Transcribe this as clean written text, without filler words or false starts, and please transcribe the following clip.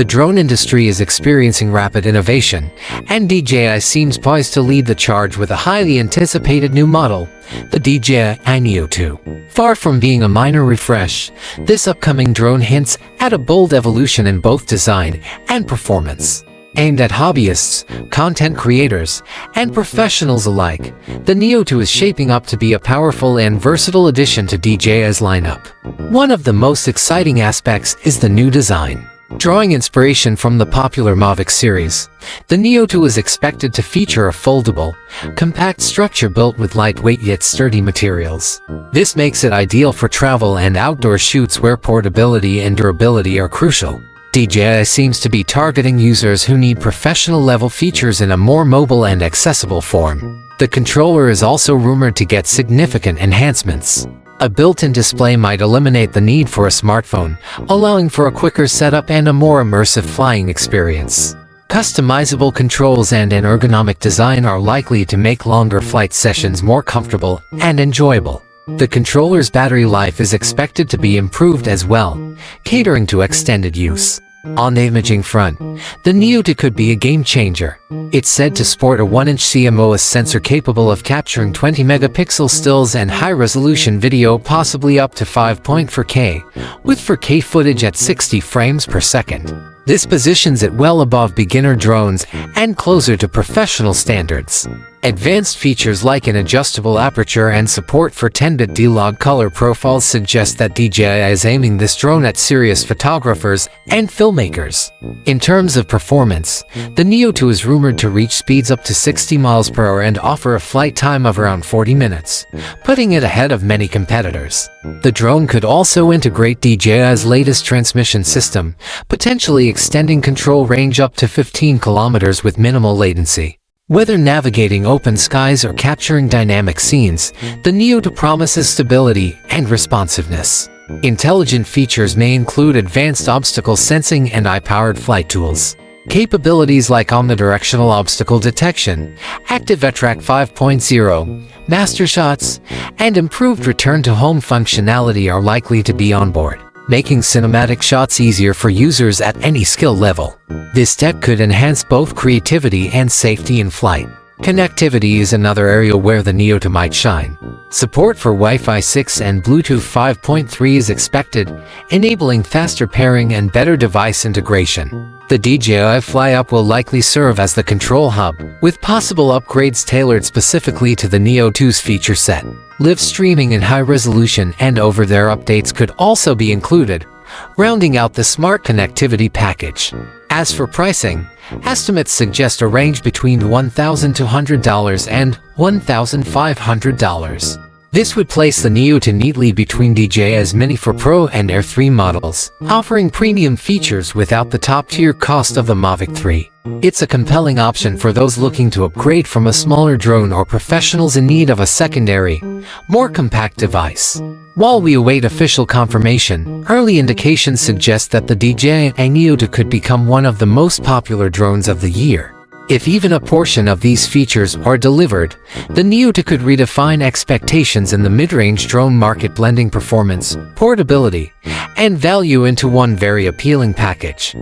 The drone industry is experiencing rapid innovation, and DJI seems poised to lead the charge with a highly anticipated new model, the DJI NEO 2. Far from being a minor refresh, this upcoming drone hints at a bold evolution in both design and performance. Aimed at hobbyists, content creators, and professionals alike, the NEO 2 is shaping up to be a powerful and versatile addition to DJI's lineup. One of the most exciting aspects is the new design. Drawing inspiration from the popular Mavic series, the NEO 2 is expected to feature a foldable, compact structure built with lightweight yet sturdy materials. This makes it ideal for travel and outdoor shoots where portability and durability are crucial. DJI seems to be targeting users who need professional-level features in a more mobile and accessible form. The controller is also rumored to get significant enhancements. A built-in display might eliminate the need for a smartphone, allowing for a quicker setup and a more immersive flying experience. Customizable controls and an ergonomic design are likely to make longer flight sessions more comfortable and enjoyable. The controller's battery life is expected to be improved as well, catering to extended use. On the imaging front, the NEO 2 could be a game-changer. It's said to sport a 1-inch CMOS sensor capable of capturing 20-megapixel stills and high-resolution video, possibly up to 5.4K, with 4K footage at 60 frames per second. This positions it well above beginner drones and closer to professional standards. Advanced features like an adjustable aperture and support for 10-bit D-Log color profiles suggest that DJI is aiming this drone at serious photographers and filmmakers. In terms of performance, the NEO 2 is rumored to reach speeds up to 60 miles per hour and offer a flight time of around 40 minutes, putting it ahead of many competitors. The drone could also integrate DJI's latest transmission system, potentially extending control range up to 15 kilometers with minimal latency. Whether navigating open skies or capturing dynamic scenes, the NEO 2 promises stability and responsiveness. Intelligent features may include advanced obstacle sensing and eye-powered flight tools. Capabilities like omnidirectional obstacle detection, active ETRAC 5.0, master shots, and improved return-to-home functionality are likely to be on board, making cinematic shots easier for users at any skill level. This tech could enhance both creativity and safety in flight. Connectivity is another area where the NEO 2 might shine. Support for Wi-Fi 6 and Bluetooth 5.3 is expected, enabling faster pairing and better device integration. The DJI Fly-Up will likely serve as the control hub, with possible upgrades tailored specifically to the NEO 2's feature set. Live streaming in high resolution and over-the-air updates could also be included, rounding out the smart connectivity package. As for pricing, estimates suggest a range between $1,200 and $1,500. This would place the NEO 2 neatly between DJI's Mini 4 Pro and Air 3 models, offering premium features without the top-tier cost of the Mavic 3. It's a compelling option for those looking to upgrade from a smaller drone or professionals in need of a secondary, more compact device. While we await official confirmation, early indications suggest that the DJI NEO 2 could become one of the most popular drones of the year. If even a portion of these features are delivered, the NEO 2 could redefine expectations in the mid-range drone market, blending performance, portability, and value into one very appealing package.